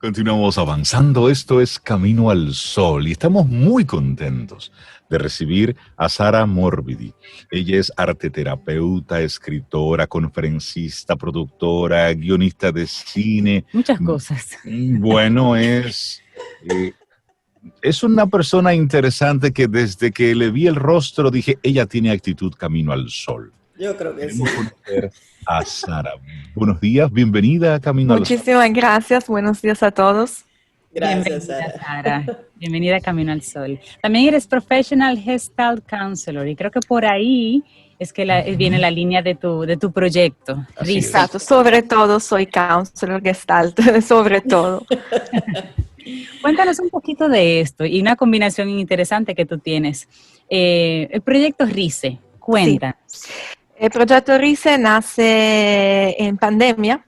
Continuamos avanzando, esto es Camino al Sol y estamos muy contentos de recibir a Sara Morbidi. Ella es arteterapeuta, escritora, conferencista, productora, guionista de cine. Muchas cosas. Bueno, es una persona interesante que desde que le vi el rostro dije, ella tiene actitud Camino al Sol. Yo creo que Queremos sí. conocer a Sara. Buenos días, bienvenida a Camino al Sol. Muchísimas gracias, buenos días a todos. Gracias, Bienvenida, Sara. Sara. Bienvenida a Camino al Sol. También eres Professional Gestalt Counselor y creo que por ahí es que viene la línea de tu proyecto. Así es. Exacto, sobre todo soy counselor gestalt, sobre todo. Cuéntanos un poquito de esto y una combinación interesante que tú tienes. El proyecto RISE, cuéntanos. Sí. El proyecto RISE nace en pandemia,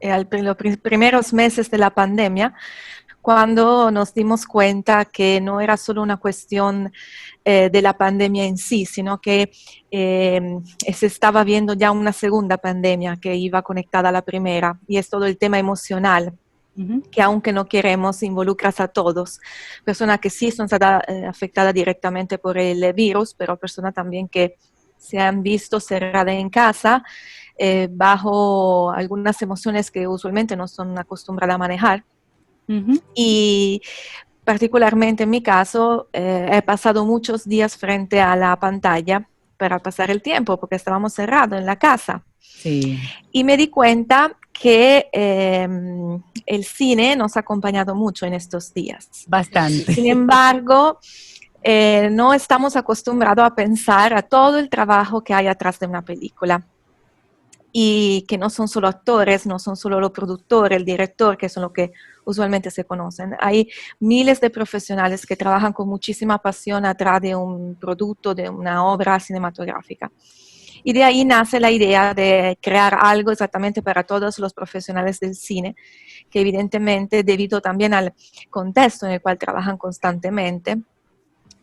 los primeros meses de la pandemia, cuando nos dimos cuenta que no era solo una cuestión de la pandemia en sí, sino que se estaba viendo ya una segunda pandemia que iba conectada a la primera, y es todo el tema emocional, que aunque no queremos, involucras a todos. Personas que sí son afectadas directamente por el virus, pero personas también que se han visto cerradas en casa bajo algunas emociones que usualmente no son acostumbradas a manejar. Y particularmente en mi caso, he pasado muchos días frente a la pantalla para pasar el tiempo, porque estábamos cerrados en la casa. Sí. Y me di cuenta que el cine nos ha acompañado mucho en estos días. Bastante. Sin embargo, no estamos acostumbrados a pensar a todo el trabajo que hay atrás de una película. Y que no son solo actores, no son solo los productores, el director, que son los que usualmente se conocen. Hay miles de profesionales que trabajan con muchísima pasión atrás de un producto, de una obra cinematográfica. Y de ahí nace la idea de crear algo exactamente para todos los profesionales del cine, que evidentemente, debido también al contexto en el cual trabajan constantemente,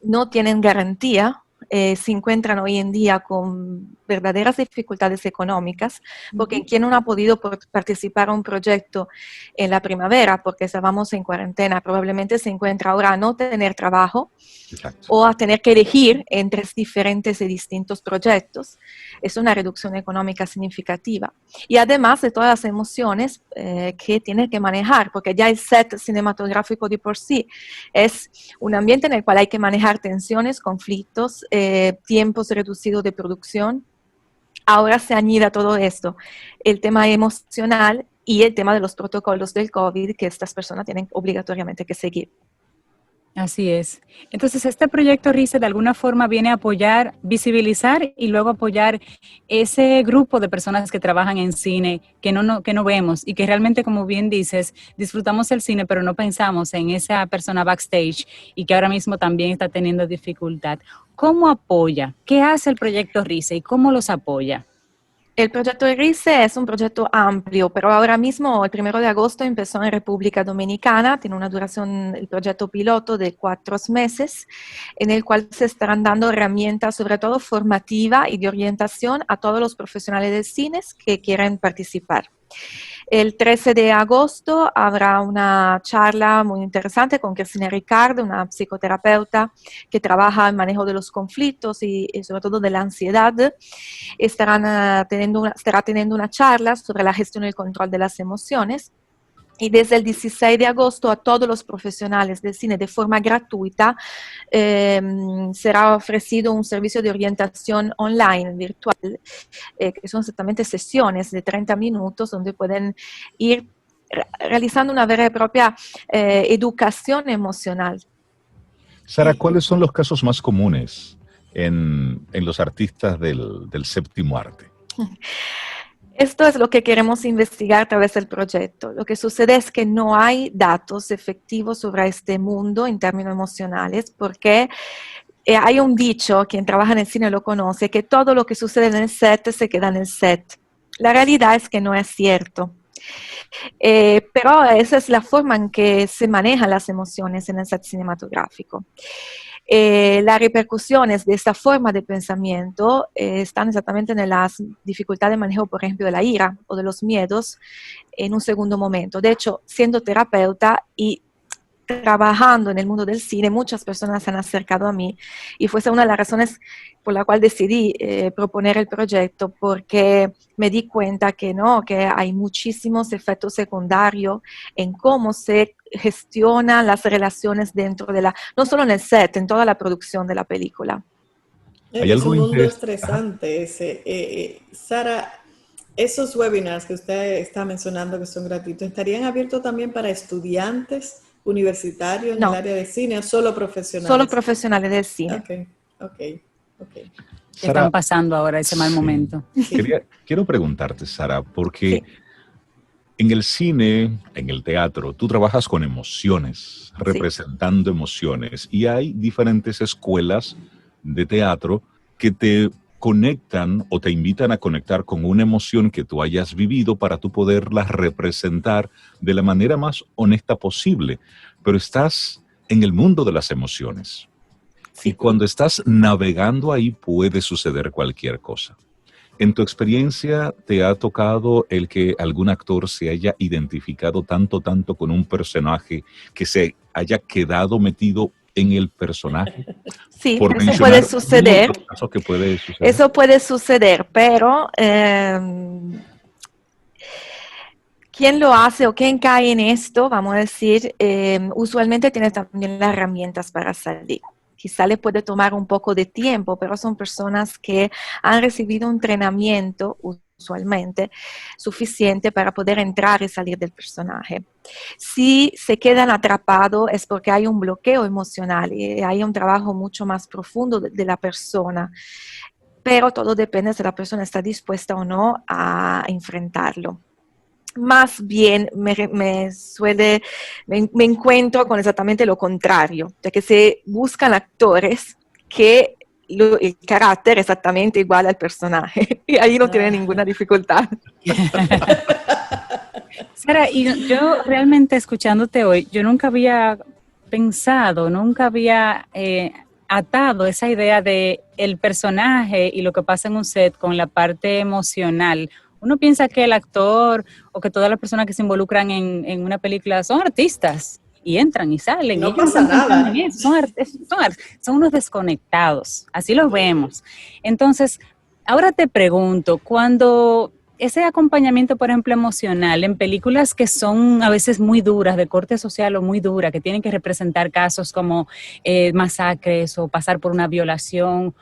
no tienen garantía, se encuentran hoy en día con verdaderas dificultades económicas, porque quien no ha podido participar a un proyecto en la primavera, porque estábamos en cuarentena, probablemente se encuentra ahora a no tener trabajo. Exacto. O a tener que elegir entre diferentes y distintos proyectos. Es una reducción económica significativa. Y además de todas las emociones que tiene que manejar, porque ya el set cinematográfico de por sí es un ambiente en el cual hay que manejar tensiones, conflictos, tiempos reducidos de producción. Ahora se añade a todo esto el tema emocional y el tema de los protocolos del COVID que estas personas tienen obligatoriamente que seguir. Así es. Entonces, este proyecto RISE de alguna forma viene a apoyar, visibilizar y luego apoyar ese grupo de personas que trabajan en cine que no vemos y que realmente, como bien dices, disfrutamos el cine, pero no pensamos en esa persona backstage y que ahora mismo también está teniendo dificultad. ¿Cómo apoya? ¿Qué hace el proyecto RISE y cómo los apoya? El proyecto RISE es un proyecto amplio, pero ahora mismo, el 1 de agosto, empezó en República Dominicana. Tiene una duración, el proyecto piloto, de 4 meses, en el cual se estarán dando herramientas, sobre todo formativa y de orientación, a todos los profesionales de cines que quieran participar. El 13 de agosto habrá una charla muy interesante con Cristina Ricardo, una psicoterapeuta que trabaja en manejo de los conflictos y sobre todo de la ansiedad. Estará teniendo una charla sobre la gestión y el control de las emociones. Y desde el 16 de agosto a todos los profesionales del cine de forma gratuita será ofrecido un servicio de orientación online, virtual, que son exactamente sesiones de 30 minutos donde pueden ir realizando una vera y propia educación emocional. Sara, ¿cuáles son los casos más comunes en los artistas del séptimo arte? Esto es lo que queremos investigar a través del proyecto. Lo que sucede es que no hay datos efectivos sobre este mundo en términos emocionales, porque hay un dicho, quien trabaja en el cine lo conoce, que todo lo que sucede en el set se queda en el set. La realidad es que no es cierto. Pero esa es la forma en que se manejan las emociones en el set cinematográfico. Las repercusiones de esta forma de pensamiento están exactamente en las dificultades de manejo, por ejemplo, de la ira o de los miedos en un segundo momento. De hecho, siendo terapeuta y trabajando en el mundo del cine, muchas personas se han acercado a mí y fue una de las razones por la cual decidí proponer el proyecto, porque me di cuenta que no, que hay muchísimos efectos secundarios en cómo se gestionan las relaciones dentro de no solo en el set, en toda la producción de la película. Hay Es algo un mundo interesante. estresante ese. Sara, esos webinars que usted está mencionando que son gratuitos, ¿estarían abiertos también para estudiantes universitarios en el área de cine o solo profesionales? Solo profesionales del cine. Ok. Que Sara, están pasando ahora ese mal momento. Quiero preguntarte, Sara, porque en el cine, en el teatro, tú trabajas con emociones, representando emociones, y hay diferentes escuelas de teatro que te conectan o te invitan a conectar con una emoción que tú hayas vivido para tú poderla representar de la manera más honesta posible. Pero estás en el mundo de las emociones. Y cuando estás navegando ahí puede suceder cualquier cosa. ¿En tu experiencia te ha tocado el que algún actor se haya identificado tanto con un personaje que se haya quedado metido en el personaje? Sí, Por eso puede suceder. Que puede suceder. Eso puede suceder, pero quien lo hace o quien cae en esto, vamos a decir, usualmente tiene también las herramientas para salir. Quizá le puede tomar un poco de tiempo, pero son personas que han recibido un entrenamiento usualmente suficiente para poder entrar y salir del personaje. Si se quedan atrapados es porque hay un bloqueo emocional y hay un trabajo mucho más profundo de la persona, pero todo depende si la persona está dispuesta o no a enfrentarlo. Más bien me encuentro con exactamente lo contrario, ya que se buscan actores que el carácter es exactamente igual al personaje y ahí no tiene ninguna dificultad. Sara, y yo realmente escuchándote hoy, yo nunca había pensado, nunca había atado esa idea de el personaje y lo que pasa en un set con la parte emocional. Uno piensa que el actor o que todas las personas que se involucran en una película son artistas y entran y salen. No y pasa nada. Son unos desconectados, así los vemos. Entonces, ahora te pregunto, cuando ese acompañamiento, por ejemplo, emocional en películas que son a veces muy duras, de corte social o muy dura, que tienen que representar casos como masacres o pasar por una violación,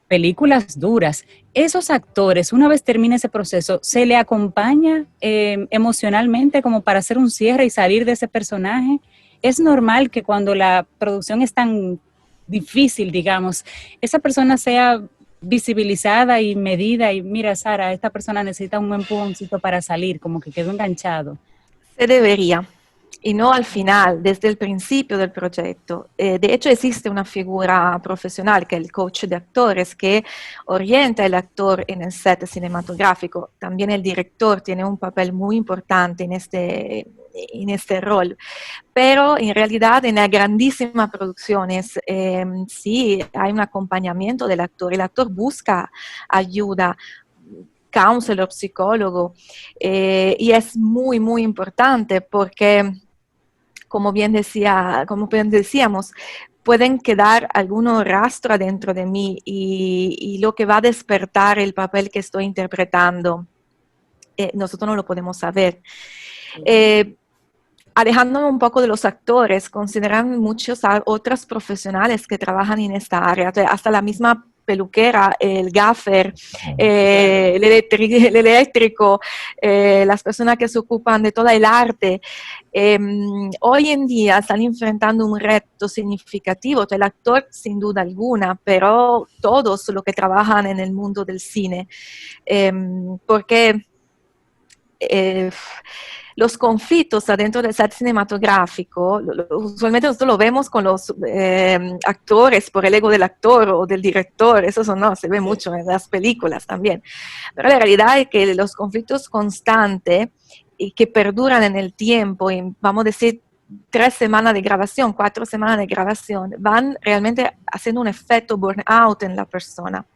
películas duras, esos actores, una vez termina ese proceso, ¿se le acompaña emocionalmente como para hacer un cierre y salir de ese personaje? ¿Es normal que cuando la producción es tan difícil, digamos, esa persona sea visibilizada y medida y mira, Sara, esta persona necesita un empujoncito para salir, como que quedó enganchado? Se debería. Y no al final, desde el principio del proyecto. De hecho, existe una figura profesional que es el coach de actores que orienta al actor en el set cinematográfico. También el director tiene un papel muy importante en este rol. Pero en realidad en las grandísimas producciones sí hay un acompañamiento del actor. El actor busca ayuda, counselor, psicólogo, y es muy, muy importante porque, como bien decíamos, pueden quedar algunos rastros dentro de mí y lo que va a despertar el papel que estoy interpretando, nosotros no lo podemos saber. Alejándome un poco de los actores, consideran muchos otros profesionales que trabajan en esta área, hasta la misma peluquera, el gaffer, el eléctrico, las personas que se ocupan de todo el arte. Hoy en día están enfrentando un reto significativo, el actor sin duda alguna, pero todos los que trabajan en el mundo del cine, porque los conflictos adentro del set cinematográfico, usualmente nosotros lo vemos con los actores, por el ego del actor o del director, eso no, se ve mucho en las películas también. Pero la realidad es que los conflictos constantes y que perduran en el tiempo, y vamos a decir 3 semanas de grabación, 4 semanas de grabación, van realmente haciendo un efecto burnout en la persona.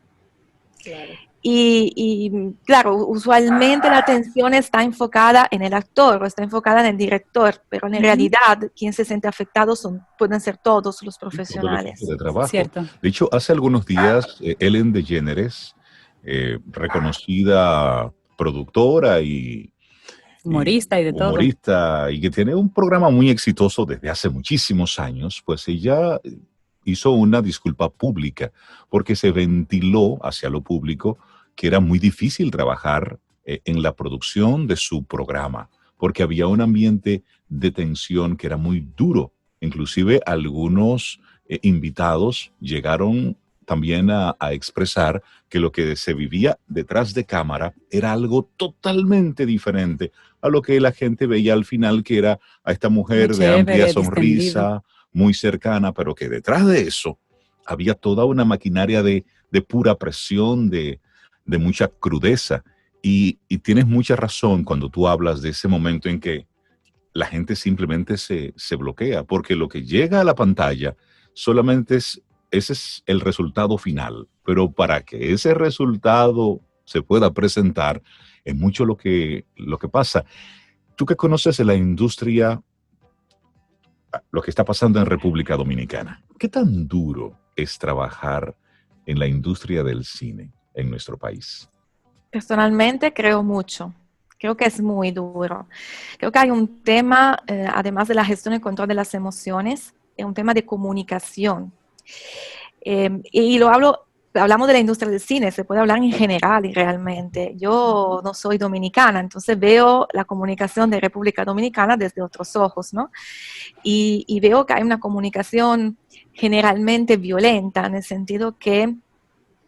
Claro. Y claro, usualmente la atención está enfocada en el actor o está enfocada en el director, pero en realidad quien se siente afectado pueden ser todos los Todo el profesionales. equipo de trabajo. Cierto. De hecho, hace algunos días, Ellen DeGeneres, reconocida productora y Humorista y de todo. humorista, y que tiene un programa muy exitoso desde hace muchísimos años, pues ella hizo una disculpa pública porque se ventiló hacia lo público que era muy difícil trabajar en la producción de su programa, porque había un ambiente de tensión que era muy duro. Inclusive algunos invitados llegaron también a expresar que lo que se vivía detrás de cámara era algo totalmente diferente a lo que la gente veía al final, que era a esta mujer Muy de amplia chévere, sonrisa, distendido. muy cercana, pero que detrás de eso había toda una maquinaria de pura presión, de mucha crudeza. Y tienes mucha razón cuando tú hablas de ese momento en que la gente simplemente se bloquea, porque lo que llega a la pantalla solamente ese es el resultado final, pero para que ese resultado se pueda presentar, es mucho lo que pasa. Tú que conoces de la industria, lo que está pasando en República Dominicana, ¿qué tan duro es trabajar en la industria del cine en nuestro país? Personalmente creo mucho. Creo que es muy duro. Creo que hay un tema, además de la gestión y control de las emociones, es un tema de comunicación. Y hablamos de la industria del cine, se puede hablar en general y realmente. Yo no soy dominicana, entonces veo la comunicación de República Dominicana desde otros ojos, ¿no? Y veo que hay una comunicación generalmente violenta, en el sentido que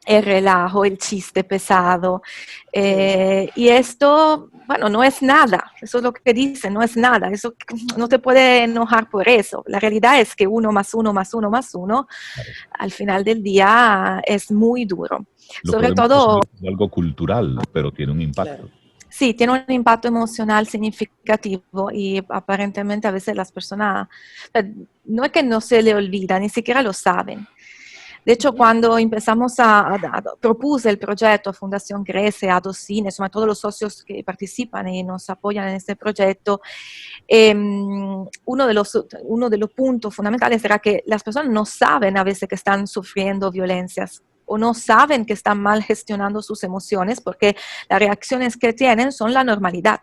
el relajo, el chiste pesado. Y esto, bueno, no es nada. Eso es lo que dicen, no es nada. Eso no te puede enojar por eso. La realidad es que 1 más 1 más 1 más 1, al final del día es muy duro. Lo Sobre podemos todo, asumir como algo cultural, pero tiene un impacto. Claro. sí, tiene un impacto emocional significativo y aparentemente a veces las personas, no es que no se le olvida, ni siquiera lo saben. De hecho, cuando empezamos propuse el proyecto a Fundación Crece, a Docine, insomma, a todos los socios que participan y nos apoyan en este proyecto, uno de los puntos fundamentales era que las personas no saben a veces que están sufriendo violencias o no saben que están mal gestionando sus emociones porque las reacciones que tienen son la normalidad.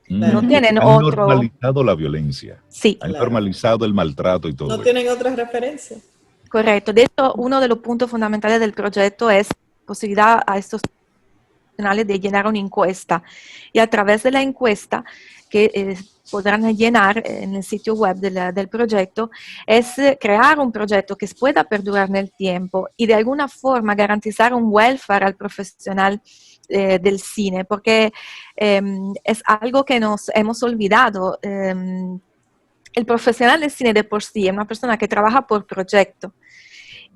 Claro. No tienen Han otro... normalizado la violencia, Sí. han Claro. normalizado el maltrato y todo No eso. tienen otras referencias. Correcto. De hecho, uno de los puntos fundamentales del proyecto es la posibilidad a estos profesionales de llenar una encuesta. Y a través de la encuesta que podrán llenar en el sitio web del proyecto, es crear un proyecto que pueda perdurar en el tiempo y de alguna forma garantizar un welfare al profesional del cine, porque es algo que nos hemos olvidado. El profesional del cine de por sí es una persona que trabaja por proyecto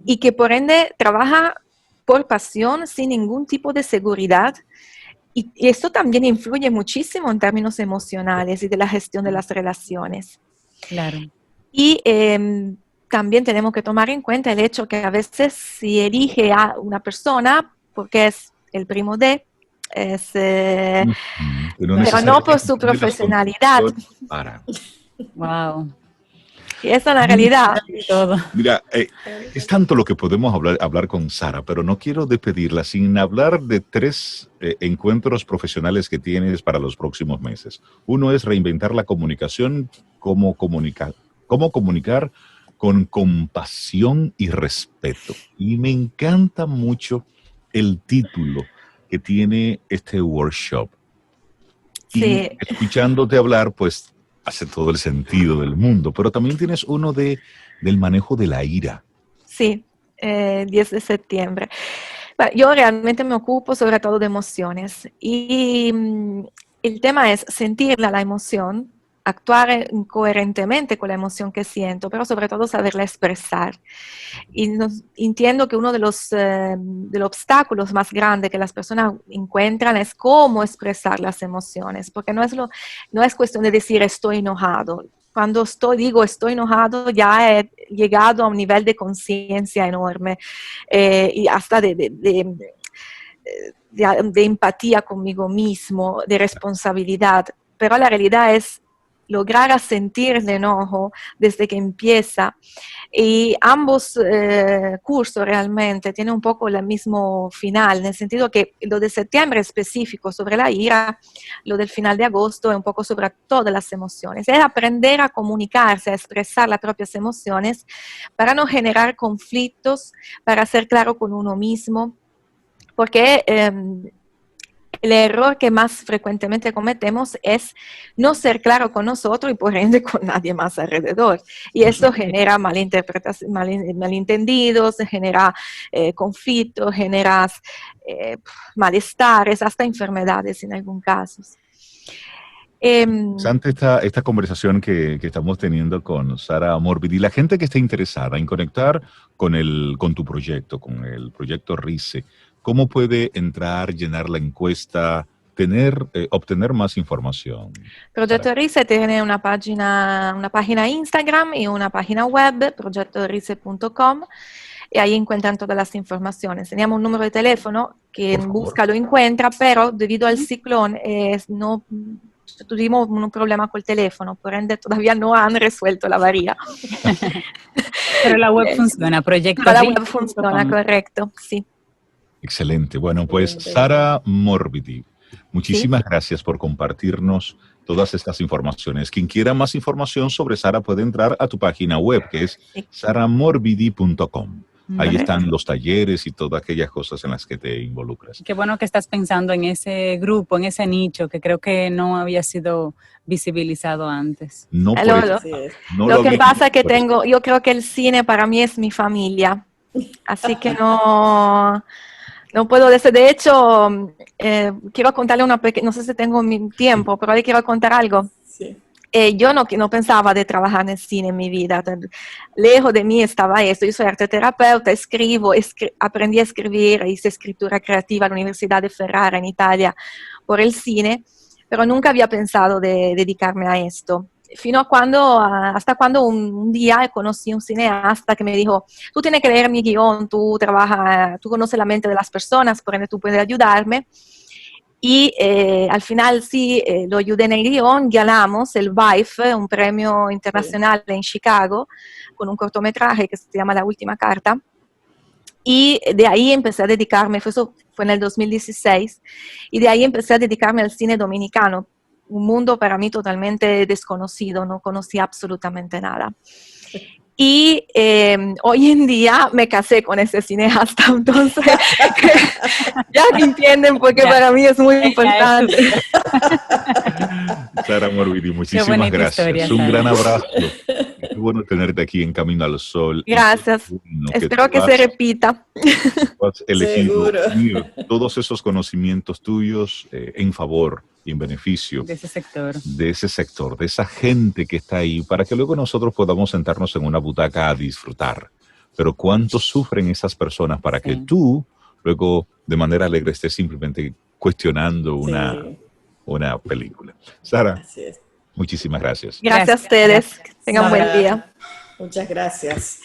y que por ende trabaja por pasión sin ningún tipo de seguridad. Y esto también influye muchísimo en términos emocionales y de la gestión de las relaciones. Claro. Y también tenemos que tomar en cuenta el hecho que a veces si elige a una persona porque es el primo de, pero no por su profesionalidad. Para. Wow. Y esa es la realidad. Todo. Mira, es tanto lo que podemos hablar con Sara, pero no quiero despedirla sin hablar de 3 encuentros profesionales que tienes para los próximos meses. Uno es reinventar la comunicación, cómo comunicar con compasión y respeto. Y me encanta mucho el título que tiene este workshop. Sí. Y escuchándote hablar, pues hace todo el sentido del mundo, pero también tienes uno del manejo de la ira. Sí, 10 de septiembre. Bueno, yo realmente me ocupo sobre todo de emociones y el tema es sentir la emoción, actuar coherentemente con la emoción que siento, pero sobre todo saberla expresar. Y entiendo que uno de los obstáculos más grandes que las personas encuentran es cómo expresar las emociones, porque no es cuestión de decir estoy enojado. cuando digo estoy enojado, ya he llegado a un nivel de conciencia enorme y hasta de empatía conmigo mismo, de responsabilidad. Pero la realidad es lograr sentir el enojo desde que empieza. Y ambos cursos realmente tienen un poco el mismo final, en el sentido que lo de septiembre es específico sobre la ira, lo del final de agosto es un poco sobre todas las emociones. Es aprender a comunicarse, a expresar las propias emociones para no generar conflictos, para ser claro con uno mismo, porque el error que más frecuentemente cometemos es no ser claro con nosotros y por ende con nadie más alrededor. Y esto genera malentendidos, genera conflictos, genera malestares, hasta enfermedades en algunos casos. Interesante esta conversación que estamos teniendo con Sara Morbidi. La gente que esté interesada en conectar con tu proyecto, con el proyecto RISE, ¿cómo puede entrar, llenar la encuesta, obtener más información? Progetto RISE tiene una página Instagram y una página web, progettorise.com, y ahí encuentran todas las informaciones. Teníamos un número de teléfono, quien busca lo encuentra, pero debido al ciclón no tuvimos un problema con el teléfono, por ende todavía no han resuelto la avería. Pero la web funciona, proyecto. La web funciona, correcto, sí. Excelente. Bueno, pues Sara Morbidi, muchísimas gracias por compartirnos todas estas informaciones. Quien quiera más información sobre Sara puede entrar a tu página web, que es saramorbidi.com. Ahí están los talleres y todas aquellas cosas en las que te involucras. Qué bueno que estás pensando en ese grupo, en ese nicho, que creo que no había sido visibilizado antes. No lo que pasa es que yo creo que el cine para mí es mi familia, así que no puedo decir. De hecho, quiero contarle no sé si tengo mi tiempo, pero ahí quiero contar algo. Sí. Yo no pensaba de trabajar en el cine en mi vida. Lejos de mí estaba esto. Yo soy arteterapeuta, escribo, aprendí a escribir, hice escritura creativa en la Universidad de Ferrara en Italia por el cine, pero nunca había pensado de dedicarme a esto. Hasta cuando un día conocí un cineasta que me dijo, tú tienes que leer mi guión, tú conoces la mente de las personas, por ende tú puedes ayudarme. Y al final sí, lo ayudé en el guión, ganamos el VIFE, un premio internacional en Chicago, con un cortometraje que se llama La Última Carta. Y de ahí empecé a dedicarme, eso fue en el 2016, y de ahí empecé a dedicarme al cine dominicano, un mundo para mí totalmente desconocido, no conocía absolutamente nada. Y hoy en día me casé con ese cineasta, entonces ya entienden porque para mí es muy importante. Sara Morbidi, muchísimas gracias. Historia, un gran abrazo. Qué bueno tenerte aquí en Camino al Sol. Gracias. Espero que se repita. Has elegido todos esos conocimientos tuyos en favor y en beneficio de ese sector, de esa gente que está ahí, para que luego nosotros podamos sentarnos en una butaca a disfrutar. Pero ¿cuánto sufren esas personas para que tú luego de manera alegre estés simplemente cuestionando una película? Sara, muchísimas gracias. Gracias a ustedes. Tengan un buen día. Muchas gracias.